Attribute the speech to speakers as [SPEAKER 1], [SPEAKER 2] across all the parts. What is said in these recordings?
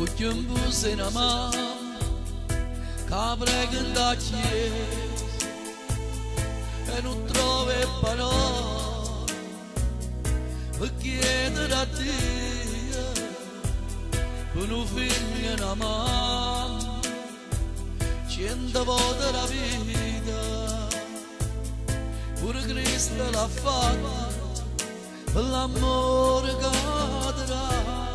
[SPEAKER 1] Ucchiumbusse na mam, capreghen da chies, e non trove parole, per chiedere a te, per un figlio na mam, 100 volte la vita, pure Cristo l'ha fatta, per l'amore che darà.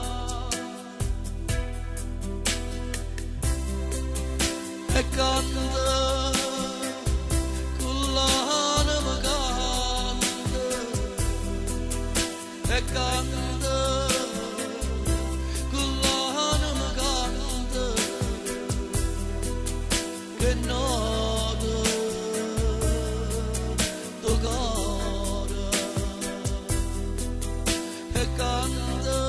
[SPEAKER 1] E canta con l'anima canta e canta con l'anima canta che noto tuo cuore e canta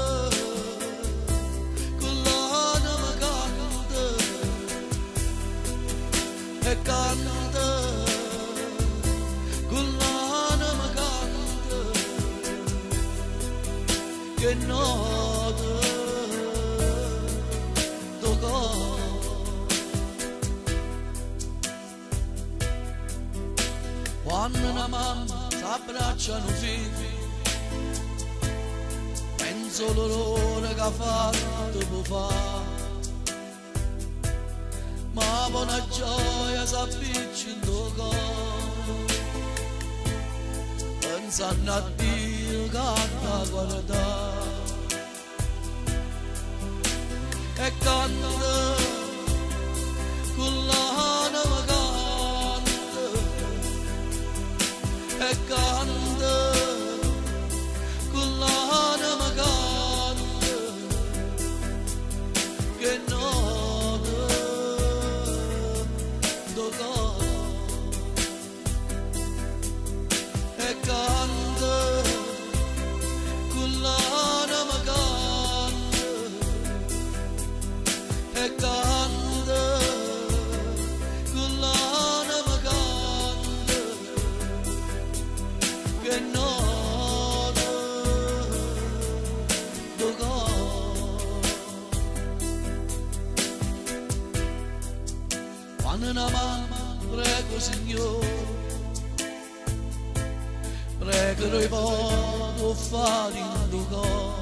[SPEAKER 1] con l'anima canta e canta con l'anima canta che noto tuo cuore. Quando una mamma s'abbracciano figli, penso l'orrore che ha fatto può fare, ma buona gioia s'appiccia in tuo cuore, pensando a Dio che t'ha guardato e canta con l'anima canta e canta con l'anima canta che noto tuo cuore e canta con l'anima canta e canta con l'anima canta che noto tuo cuore. Quando una mamma prego Signore, prego i voto fare in tuo cuore,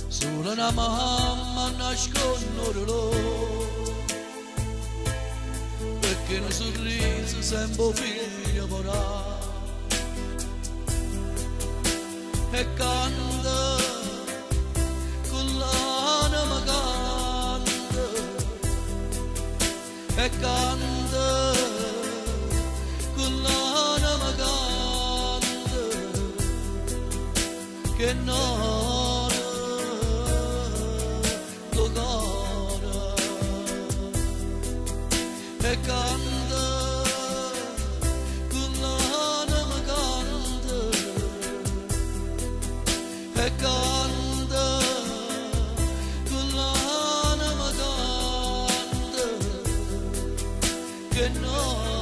[SPEAKER 1] solo una mamma nasconde loro, perché un sorriso sempre figlio vorrà e canta con l'anima canta e canta con l'anima canta che noto tuo cuore e canta con l'anima canta e canta con l'anima canta che noto